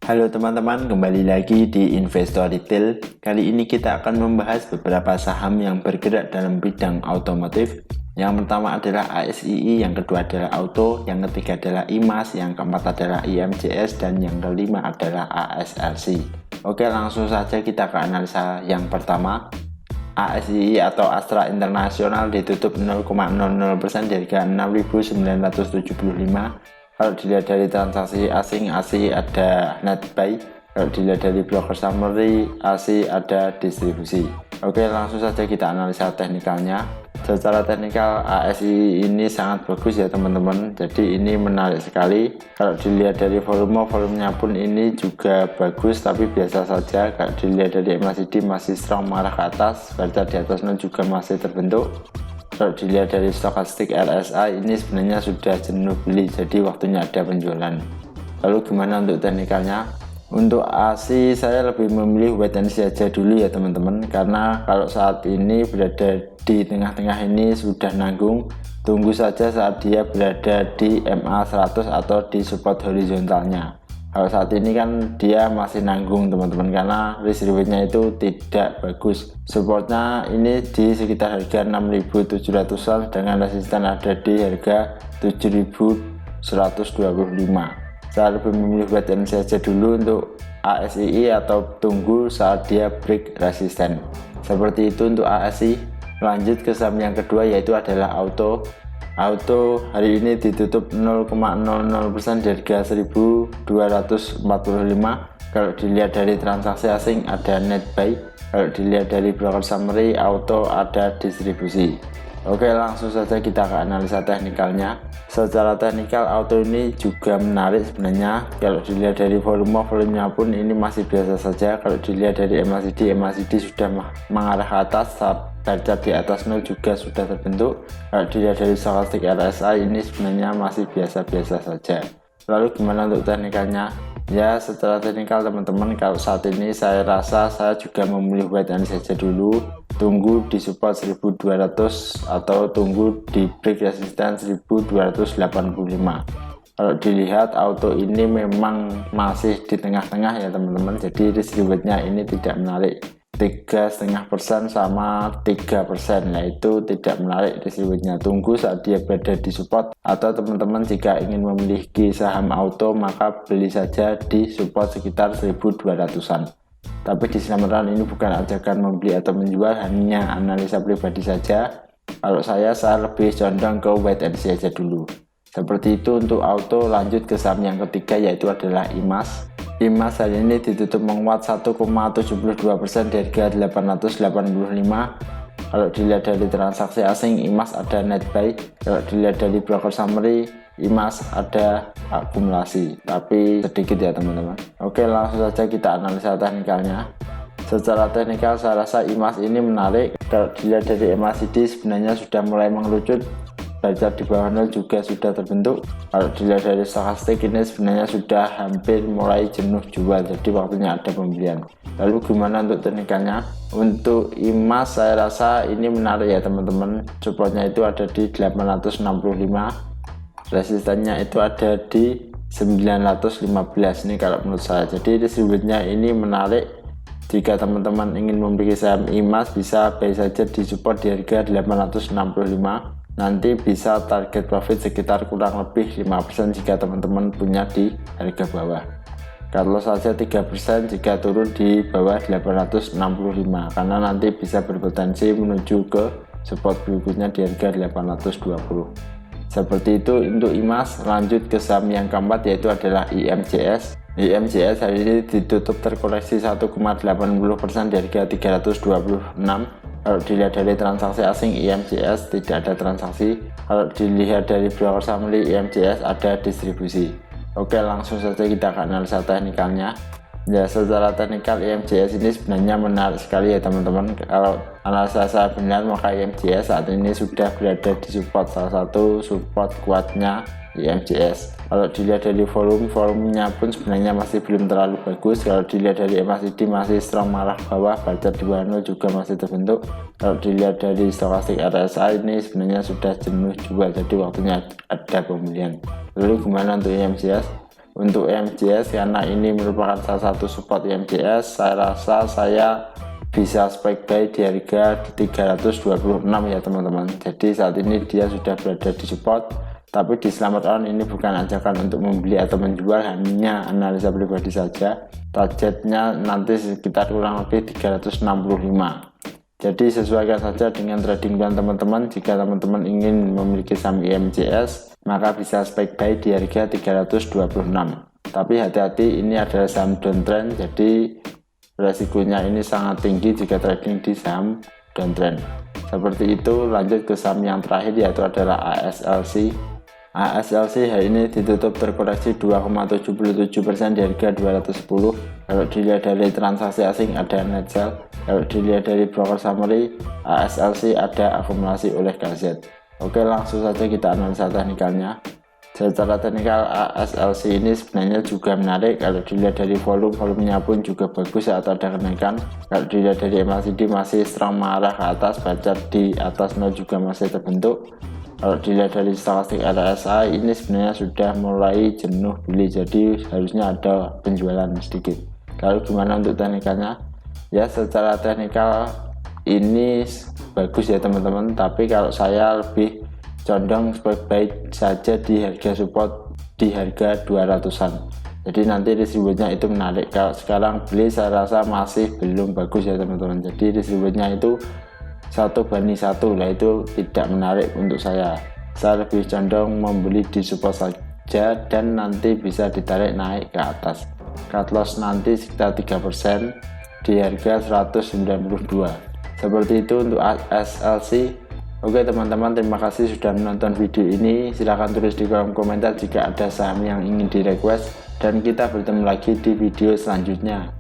Halo teman-teman, kembali lagi di Investor Retail. Kali ini kita akan membahas beberapa saham yang bergerak dalam bidang otomotif. Yang pertama adalah ASII, yang kedua adalah Auto, yang ketiga adalah IMAS, yang keempat adalah IMCS, dan yang kelima adalah ASRC. Oke, langsung saja kita ke analisa yang pertama. ASII atau Astra Internasional ditutup 0,00% dari harga 6.975. Kalau dilihat dari transaksi asing, ASI ada net buy. Kalau dilihat dari broker summary, ASI ada distribusi. Oke, langsung saja kita analisa teknikalnya. Secara teknikal ASI ini sangat bagus ya teman-teman, jadi ini menarik sekali. Kalau dilihat dari volumenya pun ini juga bagus, tapi biasa saja. Kalau dilihat dari MACD masih strong mengarah ke atas, baca di atas juga masih terbentuk. Kalau dilihat dari stokastik RSI ini sebenarnya sudah jenuh beli, jadi waktunya ada penjualan. Lalu gimana untuk teknikalnya? Untuk ASI saya lebih memilih wait and see aja dulu ya teman-teman, karena kalau saat ini berada di tengah-tengah ini sudah nanggung. Tunggu saja saat dia berada di MA 100 atau di support horizontalnya. Kalau saat ini kan dia masih nanggung teman-teman, karena risk rewardnya itu tidak bagus. Supportnya ini di sekitar harga 6.700an dengan resisten ada di harga 7.125. Saya lebih memilih wait and see saja dulu untuk ASII atau tunggu saat dia break resisten. Seperti itu untuk ASI. Lanjut ke saham yang kedua yaitu adalah Auto. Auto hari ini ditutup 0,00% dari harga 1.245. Kalau dilihat dari transaksi asing ada net buy. Kalau dilihat dari broker summary, Auto ada distribusi. Oke, langsung saja kita ke analisa teknikalnya. Secara teknikal Auto ini juga menarik sebenarnya. Kalau dilihat dari volumenya pun ini masih biasa saja. Kalau dilihat dari MACD sudah mengarah ke atas, baca di atas 0 juga sudah terbentuk. Kalau dilihat dari stokastik RSI ini sebenarnya masih biasa-biasa saja. Lalu gimana untuk teknikalnya? Ya, secara teknikal teman-teman, kalau saat ini saya rasa saya juga memilih wait and see saja dulu. Tunggu di support 1200 atau tunggu di break resisten 1285. Kalau dilihat Auto ini memang masih di tengah-tengah ya teman-teman, jadi risk rewardnya ini tidak menarik. 3,5% sama 3%, nah itu tidak menarik risk rewardnya. Tunggu saat dia berada di support, atau teman-teman jika ingin memiliki saham Auto maka beli saja di support sekitar 1.200an. Tapi di kesempatan ini bukan ajakan membeli atau menjual, hanya analisa pribadi saja. Kalau saya lebih condong ke wait and see aja dulu. Seperti itu untuk Auto. Lanjut ke saham yang ketiga yaitu adalah IMAS. IMAS hari ini ditutup menguat 1,72% dari harga 885. Kalau dilihat dari transaksi asing, IMAS ada net buy. Kalau dilihat dari broker summary, IMAS ada akumulasi, tapi sedikit ya teman-teman. Oke, langsung saja kita analisa teknikalnya. Secara teknikal saya rasa IMAS ini menarik. Kalau dilihat dari MACD sebenarnya sudah mulai mengerucut, baca di bawah 0 juga sudah terbentuk. Kalau dilihat dari stokastik ini sebenarnya sudah hampir mulai jenuh jual, jadi waktunya ada pembelian. Lalu gimana untuk teknikalnya? Untuk IMAS saya rasa ini menarik ya teman-teman. Supportnya itu ada di 865, resistennya itu ada di 915 ini kalau menurut saya. Jadi rewardnya ini menarik. Jika teman-teman ingin memiliki saham IMAS, bisa buy saja di support di harga 865. Nanti bisa target profit sekitar kurang lebih 5% jika teman-teman punya di harga bawah. Kalau saja 3% jika turun di bawah 865, karena nanti bisa berpotensi menuju ke support berikutnya di harga 820. Seperti itu untuk IMAS. Lanjut ke saham yang keempat yaitu adalah IMCS. IMCS hari ini ditutup terkoreksi 1,80% dari harga 326. Kalau dilihat dari transaksi asing, IMCS tidak ada transaksi. Kalau dilihat dari broker summary, IMCS ada distribusi. Oke, langsung saja kita akan analisa teknikalnya. Ya, secara teknikal IMCS ini sebenarnya menarik sekali ya teman-teman. Kalau analisa saya benar, maka IMCS saat ini sudah berada di support, salah satu support kuatnya IMCS. Kalau dilihat dari volumenya pun sebenarnya masih belum terlalu bagus. Kalau dilihat dari MACD masih strong mengarah bawah, baca di bawah 0 juga masih terbentuk. Kalau dilihat dari stokastik RSI ini sebenarnya sudah jenuh jual, jadi waktunya ada pembelian. Lalu gimana untuk IMCS? untuk IMJS, karena ini merupakan salah satu support IMJS, saya rasa saya bisa spike buy di harga 326 ya teman-teman. Jadi saat ini dia sudah berada di support, tapi di selamat on ini bukan ajakan untuk membeli atau menjual, hanya analisa pribadi saja. Targetnya nanti sekitar kurang lebih 365. Jadi sesuaikan saja dengan trading plan teman-teman. Jika teman-teman ingin memiliki saham IMJS, maka bisa spike buy di harga 326. Tapi hati-hati, ini adalah saham downtrend, jadi resikonya ini sangat tinggi jika trading di saham downtrend. Seperti itu. Lanjut ke saham yang terakhir, yaitu adalah ASLC. ASLC hari ini ditutup terkoreksi 2,77% di harga 210. Kalau dilihat dari transaksi asing ada net sell. Kalau dilihat dari broker summary, ASLC ada akumulasi oleh KZ. Oke, langsung saja kita analisa teknikalnya. Secara teknikal ASLC ini sebenarnya juga menarik. Kalau dilihat dari volumenya pun juga bagus atau ada kenaikan. Kalau dilihat dari MACD masih strong mengarah ke atas, baca di atas 0 juga masih terbentuk. Kalau dilihat dari stokastik RSI ini sebenarnya sudah mulai jenuh beli, jadi harusnya ada penjualan sedikit. Lalu gimana untuk teknikalnya? Ya, secara teknikal ini bagus ya teman-teman, tapi kalau saya lebih condong spike buy saja di harga support di harga 200-an. Jadi nanti risk-rewardnya itu menarik. Kalau sekarang beli saya rasa masih belum bagus ya teman-teman. Jadi risk-rewardnya itu 1:1, lah itu tidak menarik untuk saya. Saya lebih condong membeli di support saja dan nanti bisa ditarik naik ke atas. Cut loss nanti sekitar 3% di harga 192. Seperti itu untuk ASLC. Oke teman-teman, terima kasih sudah menonton video ini. Silahkan tulis di kolom komentar jika ada saham yang ingin di request, dan kita bertemu lagi di video selanjutnya.